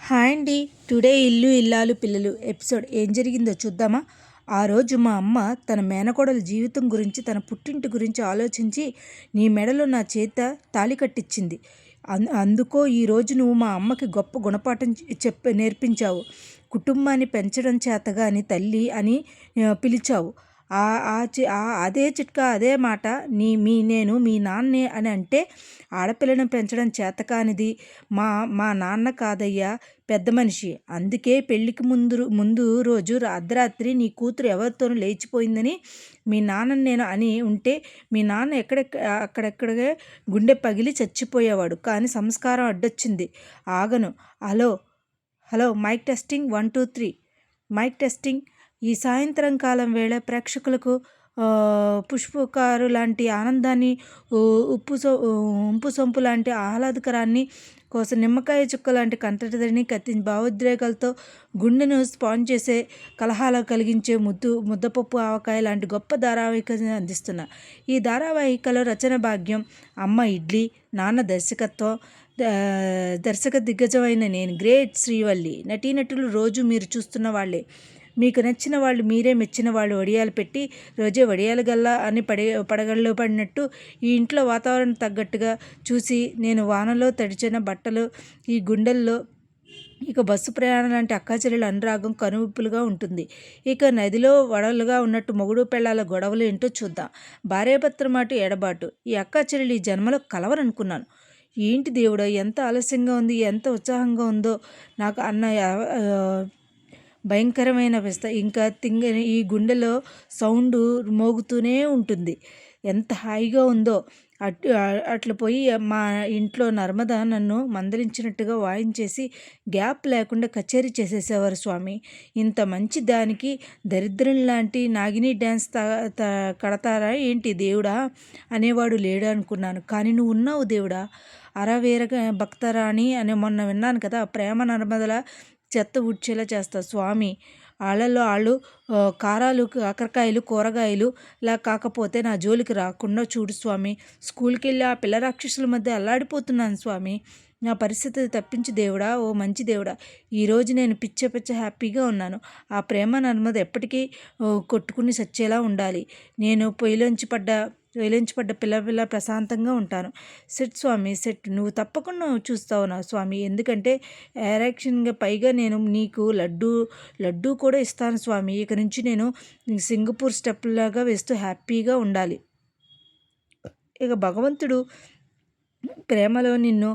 Hi అండి. Today ఇల్లు ఇల్లాలు పిల్లలు ఎపిసోడ్ ఏం జరిగిందో చూద్దామా. ఆ రోజు మా అమ్మ తన మేనకోడల జీవితం గురించి, తన పుట్టింటి గురించి ఆలోచించి నీ మెడలో నా చేత తాళి కట్టించింది. అందుకో ఈరోజు నువ్వు మా అమ్మకి గొప్ప గుణపాఠం నేర్పించావు. కుటుంబాన్ని పెంచడం చేతగాని తల్లి అని పిలిచావు. అదే చిట్కా, అదే మాట. నేను మీ నాన్నే అని అంటే ఆడపిల్లను పెంచడం చేతకానిది మా మా నాన్న కాదయ్యా, పెద్ద మనిషి. అందుకే పెళ్ళికి ముందు రోజు అర్ధరాత్రి నీ కూతురు ఎవరితోనూ లేచిపోయిందని మీ నాన్నని నేను అని ఉంటే మీ నాన్న అక్కడెక్కడే గుండె పగిలి చచ్చిపోయేవాడు. కానీ సంస్కారం అడ్డొచ్చింది. ఆగను. Hello hello mic testing 1 2 3 mic testing. ఈ సాయంత్రం కాలం వేళ ప్రేక్షకులకు పుష్పకారు లాంటి ఆనందాన్ని, ఉంపు సొంపు లాంటి ఆహ్లాదకరాన్ని కోసం నిమ్మకాయ చుక్క లాంటి కంటతడిని భావోద్రేకాలతో గుండెను స్పాన్ చేసే, కలహాలు కలిగించే ముద్దపప్పు ఆవకాయ లాంటి గొప్ప ధారావాహికను అందిస్తున్నా. ఈ ధారావాహికలో రచన భాగ్యం, అమ్మ ఇడ్లీ, నాన్న దర్శకత్వం, దర్శక దిగ్గజమైన నేను గ్రేట్ శ్రీవల్లి. నటీనటులు రోజు మీరు చూస్తున్న వాళ్ళే. మీకు నచ్చిన వాళ్ళు, మీరే మెచ్చిన వాళ్ళు. వడియాలు పెట్టి రోజే వడియాలు గల్లా అని పడగళ్ళు పడినట్టు ఈ ఇంట్లో వాతావరణం తగ్గట్టుగా చూసి నేను వానలో తడిచిన బట్టలు ఈ గుండెల్లో. ఇక బస్సు ప్రయాణం లాంటి అక్కాచెల్లెల అనురాగం కనువిప్పులుగా ఉంటుంది. ఇక నదిలో వడలుగా ఉన్నట్టు మొగుడు పెళ్ళాల గొడవలు ఏంటో చూద్దాం. భార్యాభర్తల మాట ఎడబాటు. ఈ అక్కాచెల్లెలు ఈ జన్మలో కలవరనుకున్నాను. ఏంటి దేవుడా, ఎంత ఆలస్యంగా ఉంది, ఎంత ఉత్సాహంగా ఉందో నాకు అన్న భయంకరమైన ఇంకా ఈ గుండెలో సౌండ్ మోగుతూనే ఉంటుంది. ఎంత హాయిగా ఉందో. అట్లా పోయి మా ఇంట్లో నర్మద నన్ను మందలించినట్టుగా వాయించేసి గ్యాప్ లేకుండా కచేరీ చేసేసేవారు స్వామి. ఇంత మంచి దానికి దరిద్రం లాంటి నాగిని డ్యాన్స్ కడతారా ఏంటి దేవుడా అనేవాడు లేడు అనుకున్నాను. కానీ నువ్వు ఉన్నావు దేవుడా. అరవేర భక్తరాణి అని మొన్న విన్నాను కదా. ప్రేమ నర్మదల చెత్త ఉడ్చేలా చేస్తా స్వామి. వాళ్ళు కారాలు, కాకరకాయలు, కూరగాయలు ఇలా కాకపోతే నా జోలికి రాకుండా చూడు స్వామి. స్కూల్కి వెళ్ళి ఆ పిల్ల రాక్షసుల మధ్య అల్లాడిపోతున్నాను స్వామి. నా పరిస్థితి తప్పించి దేవుడా, ఓ మంచి దేవుడా. ఈరోజు నేను పిచ్చ హ్యాపీగా ఉన్నాను. ఆ ప్రేమ నర్మద ఎప్పటికీ కొట్టుకుని సచ్చేలా ఉండాలి. నేను పొయ్యిలోంచి పడ్డ పిల్ల ప్రశాంతంగా ఉంటాను. సెట్ స్వామి, సెట్. నువ్వు తప్పకుండా చూస్తావు నా స్వామి. ఎందుకంటే ఎరెక్షన్గా పైగా నేను నీకు లడ్డూ కూడా ఇస్తాను స్వామి. ఇక నుంచి నేను సింగపూర్ స్టెప్లాగా వేస్తూ హ్యాపీగా ఉండాలి. ఇక భగవంతుడు ప్రేమలో నిన్ను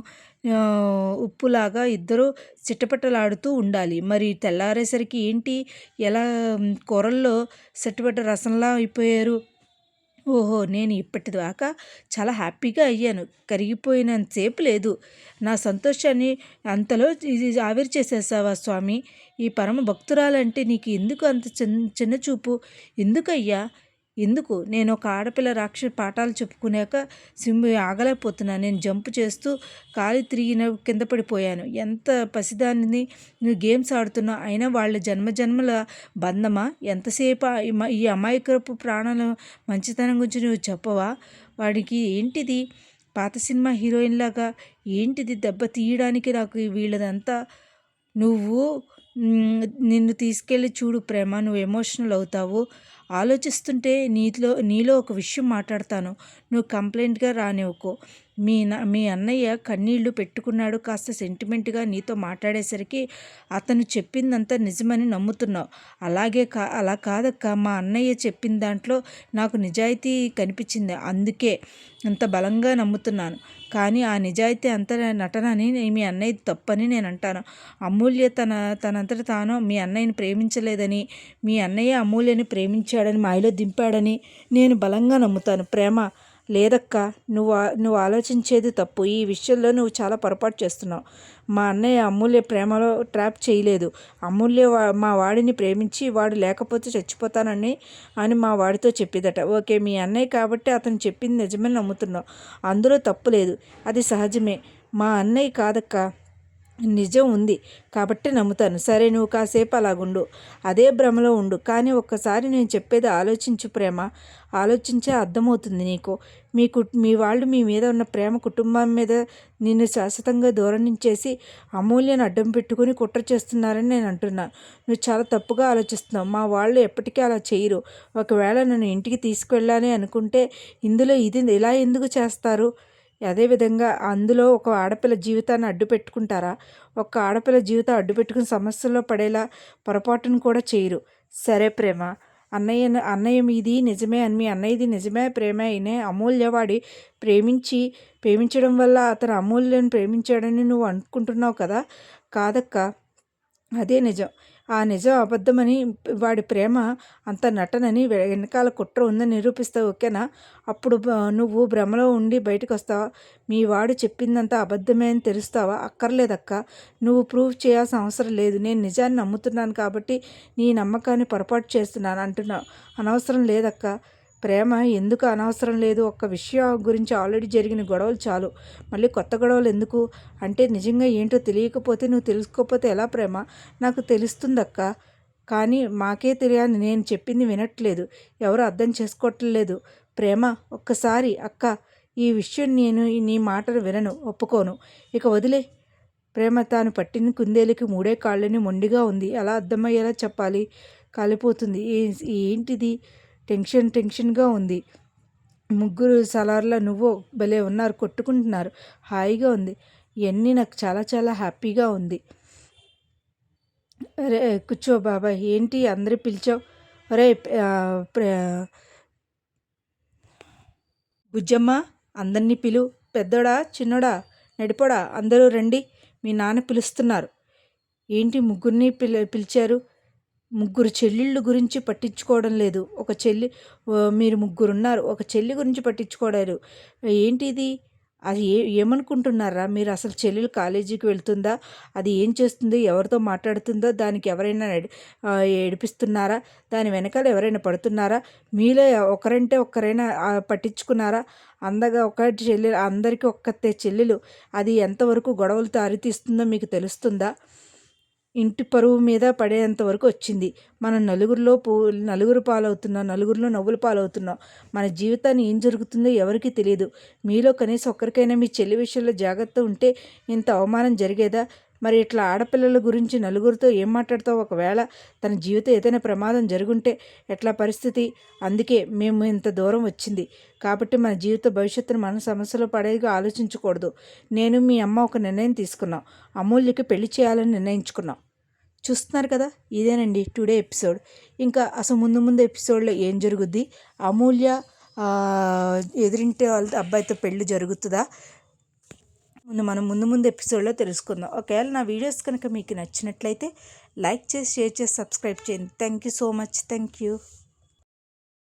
ఉప్పులాగా ఇద్దరు చిట్టపట్టలాడుతూ ఉండాలి. మరి తెల్లారేసరికి ఏంటి, ఎలా కూరల్లో చిట్టపట్ట రసంలా అయిపోయారు. ఓహో, నేను ఇప్పటిదాకా చాలా హ్యాపీగా అయ్యాను. కరిగిపోయినంతసేపు లేదు. నా సంతోషాన్ని అంతలో ఆవిరి చేసేసావా స్వామి. ఈ పరమ భక్తురాలంటే నీకు ఎందుకు అంత చిన్న చూపు? ఎందుకయ్యా, ఎందుకు? నేను ఒక ఆడపిల్ల పాఠాలు చెప్పుకున్నాక ఆగలేకపోతున్నా. నేను జంప్ చేస్తూ కాలి తిరిగిన కింద పడిపోయాను. ఎంత పసిదాన్ని నువ్వు గేమ్స్ ఆడుతున్నావు. అయినా వాళ్ళ జన్మల బంధమా? ఎంతసేపు ఈ అమాయకపు ప్రాణాల మంచితనం గురించి నువ్వు చెప్పవా? వాడికి ఏంటిది, పాత సినిమా హీరోయిన్ లాగా ఏంటిది దెబ్బ తీయడానికి నాకు వీళ్ళదంతా. నిన్ను తీసుకెళ్ళి చూడు ప్రేమ, నువ్వు ఎమోషనల్ అవుతావు. ఆలోచిస్తుంటే నీలో ఒక విషయం మాట్లాడతాను. నువ్వు కంప్లైంట్గా రానివ్వకు. మీ అన్నయ్య కన్నీళ్లు పెట్టుకున్నాడు. కాస్త సెంటిమెంట్గా నీతో మాట్లాడేసరికి అతను చెప్పిందంతా నిజమని నమ్ముతున్నావు. అలా కాదక్క. మా అన్నయ్య చెప్పిన దాంట్లో నాకు నిజాయితీ కనిపించింది. అందుకే అంత బలంగా నమ్ముతున్నాను. కానీ ఆ నిజాయితీ అంత నటనని మీ అన్నయ్య తప్పని నేను అంటాను. అమూల్య తనంతట తాను మీ అన్నయ్యని ప్రేమించలేదని, మీ అన్నయ్య అమూల్యని ప్రేమించాడని, మాయలో దింపాడని నేను బలంగా నమ్ముతాను. ప్రేమ లేదక్క, నువ్వు ఆలోచించేది తప్పు. ఈ విషయంలో నువ్వు చాలా పొరపాటు చేస్తున్నావు. మా అన్నయ్య అమూల్య ప్రేమలో ట్రాప్ చేయలేదు. అమూల్య మా వాడిని ప్రేమించి వాడు లేకపోతే చచ్చిపోతానని మా వాడితో చెప్పేదట. ఓకే, మీ అన్నయ్య కాబట్టి అతను చెప్పింది నిజమని నమ్ముతున్నావు. అందులో తప్పు లేదు, అది సహజమే. మా అన్నయ్య కాదక్క, నిజం ఉంది కాబట్టి నమ్ముతాను. సరే, నువ్వు కాసేపు అలాగుండు, అదే భ్రమలో ఉండు. కానీ ఒక్కసారి నేను చెప్పేది ఆలోచించు ప్రేమ. ఆలోచించే అర్థమవుతుంది నీకు. మీ వాళ్ళు మీ మీద ఉన్న ప్రేమ, కుటుంబం మీద నిన్ను శాశ్వతంగా దూరం నుంచేసి అమూల్యను అడ్డం పెట్టుకుని కుట్ర చేస్తున్నారని నేను అంటున్నాను. నువ్వు చాలా తప్పుగా ఆలోచిస్తున్నావు. మా వాళ్ళు ఎప్పటికీ అలా చేయరు. ఒకవేళ నన్ను ఇంటికి తీసుకువెళ్ళాలి అనుకుంటే ఇందులో ఇలా ఎందుకు చేస్తారు? అదేవిధంగా అందులో ఒక ఆడపిల్ల జీవితాన్ని అడ్డు పెట్టుకుంటారా? ఒక ఆడపిల్ల జీవితం అడ్డు పెట్టుకుని సమస్యల్లో పడేలా పొరపాటును కూడా చేయరు. సరే ప్రేమ, అన్నయ్య మీది నిజమే అని, మీ అన్నయ్యది నిజమే ప్రేమ అయినే అమూల్య వాడి ప్రేమించడం వల్ల అతను అమూల్యను ప్రేమించాడని నువ్వు అనుకుంటున్నావు కదా. కాదక్క, అదే నిజం. ఆ నిజం అబద్ధమని, వాడి ప్రేమ అంత నటనని, వెనకాల కుట్ర ఉందని నిరూపిస్తావు, ఓకేనా? అప్పుడు నువ్వు భ్రమలో ఉండి బయటకు వస్తావా? మీ వాడు చెప్పిందంతా అబద్ధమే అని తెలుస్తావా? అక్కర్లేదక్క, నువ్వు ప్రూవ్ చేయాల్సిన అవసరం లేదు. నేను నిజాన్ని నమ్ముతున్నాను కాబట్టి నీ నమ్మకాన్ని పొరపాటు చేస్తున్నాను అంటున్నావు. అనవసరం లేదక్క. ప్రేమ ఎందుకు అనవసరం లేదు? ఒక్క విషయం గురించి ఆల్రెడీ జరిగిన గొడవలు చాలు, మళ్ళీ కొత్త గొడవలు ఎందుకు? అంటే నిజంగా ఏంటో తెలియకపోతే, నువ్వు తెలుసుకోకపోతే ఎలా ప్రేమ? నాకు తెలుస్తుందక్క, కానీ మాకే తెలియాలి. నేను చెప్పింది వినట్లేదు, ఎవరు అర్థం చేసుకోవట్లేదు. ప్రేమ, ఒక్కసారి అక్క, ఈ విషయం నేను నీ మాటలు వినను, ఒప్పుకోను, ఇక వదిలే. ప్రేమ తాను పట్టిన కుందేలుకి మూడే కాళ్ళని, మొండిగా ఉంది. అలా అర్థమయ్యేలా చెప్పాలి. కాలిపోతుంది. ఏంటిది? టెన్షన్గా ఉంది. ముగ్గురు సలార్ల నువ్వు భలే ఉన్నారు, కొట్టుకుంటున్నారు, హాయిగా ఉంది. ఇవన్నీ నాకు చాలా చాలా హ్యాపీగా ఉంది. అరే కూర్చో బాబాయ్, ఏంటి అందరూ పిలిచావు? అరే బుజ్జమ్మ, అందరినీ పిలు. పెద్దోడా, చిన్నోడా, నడిపోడా, అందరూ రండి, మీ నాన్న పిలుస్తున్నారు. ఏంటి ముగ్గురిని పిలిచారు? ముగ్గురు చెల్లెళ్ళు గురించి పట్టించుకోవడం లేదు. మీరు ముగ్గురున్నారు, ఒక చెల్లి గురించి పట్టించుకోవడారు. ఏంటి ఇది? అది ఏమనుకుంటున్నారా మీరు? అసలు చెల్లెలు కాలేజీకి వెళ్తుందా? అది ఏం చేస్తుందో, ఎవరితో మాట్లాడుతుందో, దానికి ఎవరైనా ఏడిపిస్తున్నారా? దాని వెనకాల ఎవరైనా పడుతున్నారా? మీలో ఒకరంటే ఒక్కరైనా పట్టించుకున్నారా? అందగా ఒక చెల్లెలు, అందరికీ ఒక్కతే చెల్లెలు. అది ఎంతవరకు గొడవలు దారితీస్తుందో మీకు తెలుస్తుందా? ఇంటి పరువు మీద పడేంత వరకు వచ్చింది. మనం నలుగురు పాలవుతున్నాం, నలుగురిలో నవ్వులు పాలవుతున్నాం. మన జీవితాన్ని ఏం జరుగుతుందో ఎవరికీ తెలియదు. మీలో కనీసం ఒక్కరికైనా మీ చెల్లి విషయంలో జాగ్రత్త ఉంటే ఇంత అవమానం జరిగేదా? మరి ఇట్లా ఆడపిల్లల గురించి నలుగురితో ఏం మాట్లాడతావు? ఒకవేళ తన జీవితం ఏదైనా ప్రమాదం జరుగుంటే ఎట్లా పరిస్థితి? అందుకే మేము ఇంత దూరం వచ్చింది. కాబట్టి మన జీవిత భవిష్యత్తును మన సమస్యలో పడేగా ఆలోచించకూడదు. నేను మీ అమ్మ ఒక నిర్ణయం తీసుకున్నాం. అమూల్యకి పెళ్లి చేయాలని నిర్ణయించుకున్నాం. చూస్తున్నారు కదా, ఇదేనండి టుడే ఎపిసోడ్. ఇంకా అసలు ముందు ఎపిసోడ్లో ఏం జరుగుద్ది? అమూల్య ఎదురింటి వాళ్ళ అబ్బాయితో పెళ్లి జరుగుతుందా? మనం ముందు ఎపిసోడ్లో తెలుసుకుందాం. ఒకవేళ నా వీడియోస్ కనుక మీకు నచ్చినట్లయితే లైక్ చేసి, షేర్ చేసి, సబ్స్క్రైబ్ చేయండి. Thank you so much. Thank you.